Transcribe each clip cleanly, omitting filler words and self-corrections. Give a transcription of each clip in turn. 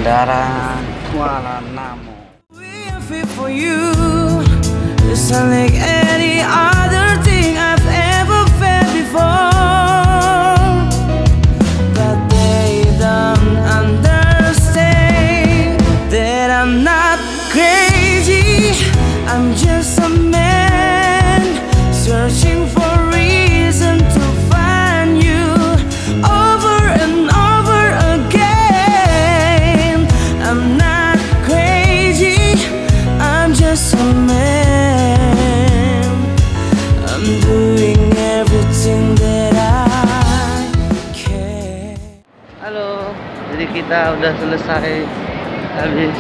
Bandara Kuala Namu. For you, it's unlike any other thing I've ever felt before. But they don't understand that I'm not crazy. I'm just a man searching for reason to find you over and over again. I'm not crazy, I'm just a man. I'm doing everything that I can. Halo, jadi kita udah selesai habis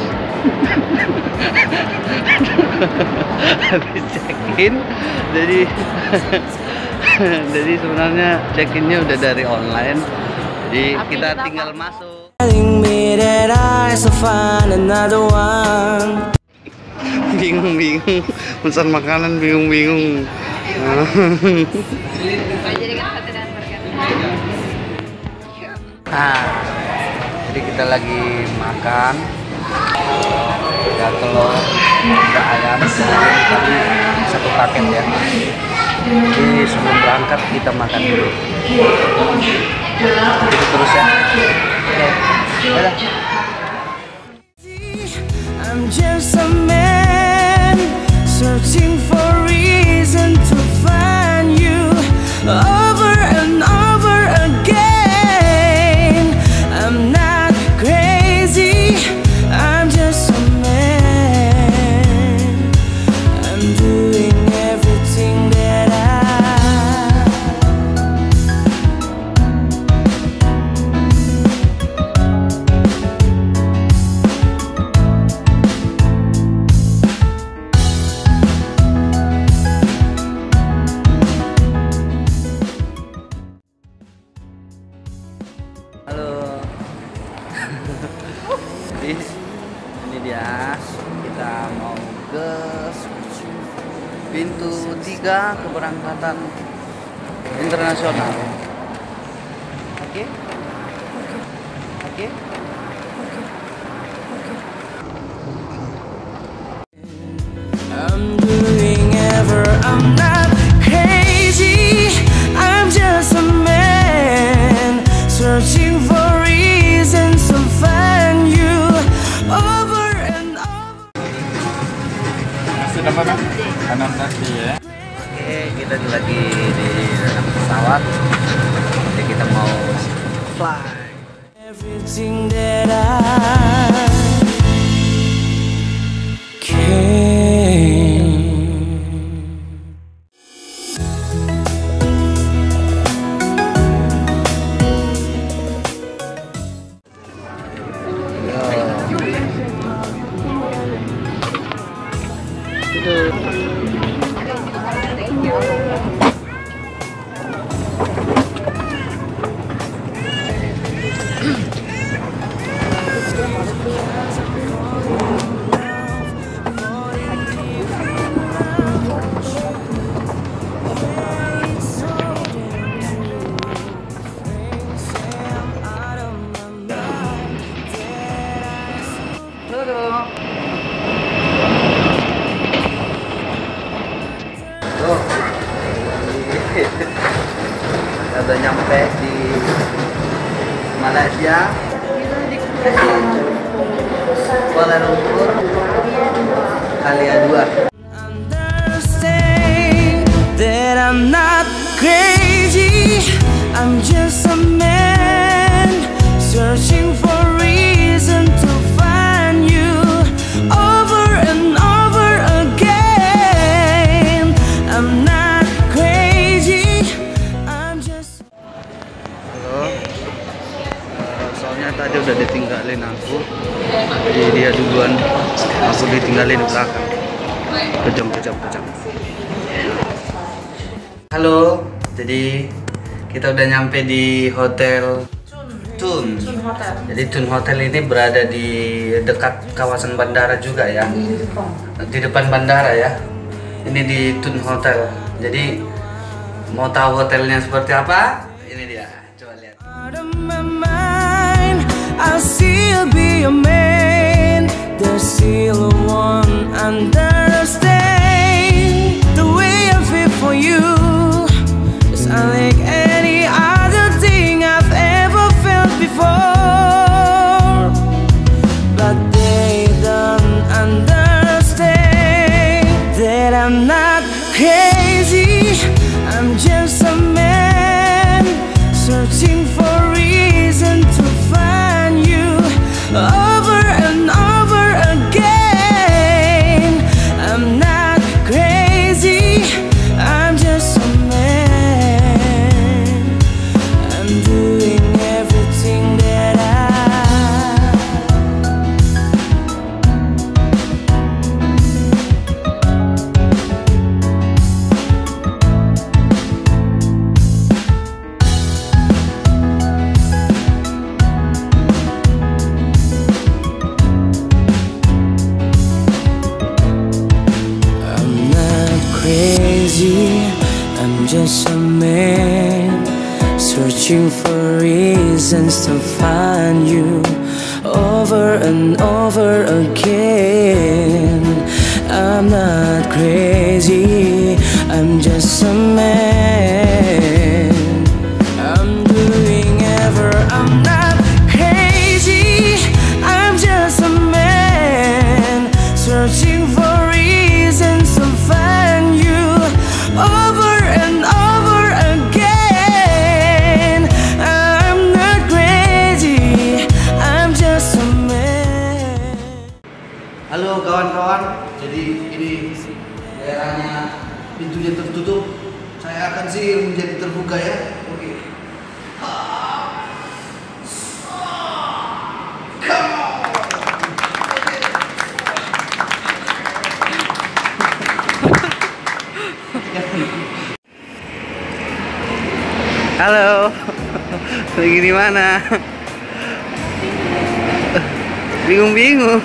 habis check-in. Jadi sebenarnya check-innya udah dari online. Jadi kita tinggal masuk. Telling me that I shall find another one. Bingung pesan makanan, bingung. Nah, jadi kita lagi makan, ada telur, ada ayam, tadi satu paket ya. Jadi sebelum berangkat kita makan dulu. Gitu terus ya. Oke, dadah. I'm just a man searching for reason to find you over and over again. I'm not crazy, I'm just a man. I'm doing everything that Halo. Jadi ini dia, kita mau ke pintu 3 keberangkatan internasional. Oke? Oke? I'm doing ever, I'm not crazy, I'm just a man searching for reasons to find you over and over. Nasi apa kan? Kanan nasi ya. Oke, kita lagi di dalam pesawat. Jadi kita mau fly. Everything that I can. Udah nyampe di Malaysia, Kuala Lumpur, Kalia 2. Understand that I'm not crazy, I'm just a man searching for reason to find you over and over again. I'm not crazy, I'm just. Halo. Soalnya tadi udah ditinggalin aku, jadi dia duluan, aku ditinggalin di belakang. Kejam. Halo, jadi kita udah nyampe di hotel Tun. Jadi Tun Hotel ini berada di dekat kawasan bandara juga ya. Di depan bandara ya. Ini di Tun Hotel. Jadi mau tahu hotelnya seperti apa? Ini dia. Coba lihat. Out of my mind, I'll still be your man. There's still one understand the way I feel for you. It's unlike any other thing I've ever felt before. But they don't understand that I'm not crazy. I'm just a man searching for reason to find you over and over again. I'm not crazy, I'm just a man. I'm doing everything that I'm just a man searching for reasons to find you over and over again. I'm not crazy, I'm just a man. I'm doing ever, I'm not crazy, I'm just a man searching for reasons to find you over and over again. I'm not crazy, I'm just a man. Halo kawan-kawan, jadi ini daerahnya pintunya tertutup. Saya akan sih menjadi terbuka ya. Oke. Halo, lagi di mana? Bingung-bingung.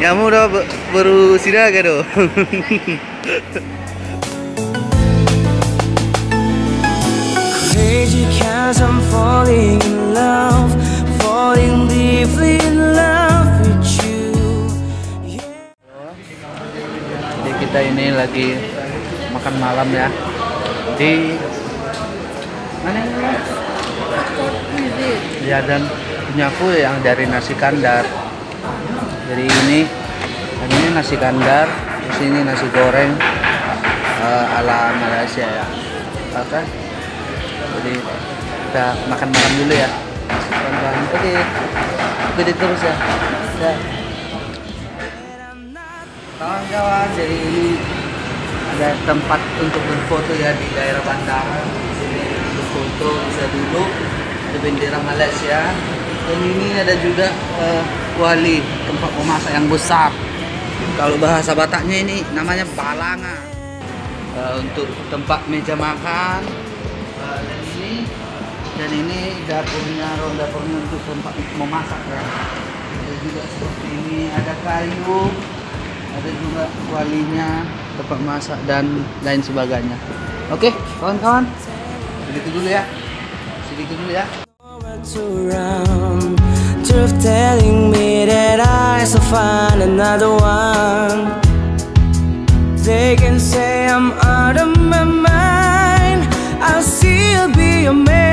Kamu udah baru sidaga dong. Crazy 'cause I'm falling in love, falling deeply in love with you. Jadi kita ini lagi makan malam ya di mana ini? Ya, dan punyaku yang dari nasi kandar. Jadi ini nasi kandar, di sini nasi goreng ala Malaysia ya. Oke. Jadi kita makan malam dulu ya. Kawan-kawan. Oke. Ikuti terus ya. Ya. Kawan-kawan, jadi ini ada tempat untuk berfoto ya di daerah bandara. Jadi berfoto bisa duduk, ada bendera Malaysia. Dan ini ada juga kuali, tempat memasak yang besar. Kalau bahasa Bataknya ini namanya balanga. Untuk tempat meja makan. Dan ini dapurnya, ruang dapurnya untuk tempat memasak ya. Ada juga seperti ini, ada kayu, ada juga kualinya, tempat masak dan lain sebagainya. Oke, kawan-kawan, segitu dulu ya. Around, truth telling me that I shall find another one. They can say I'm out of my mind, I'll still be your man.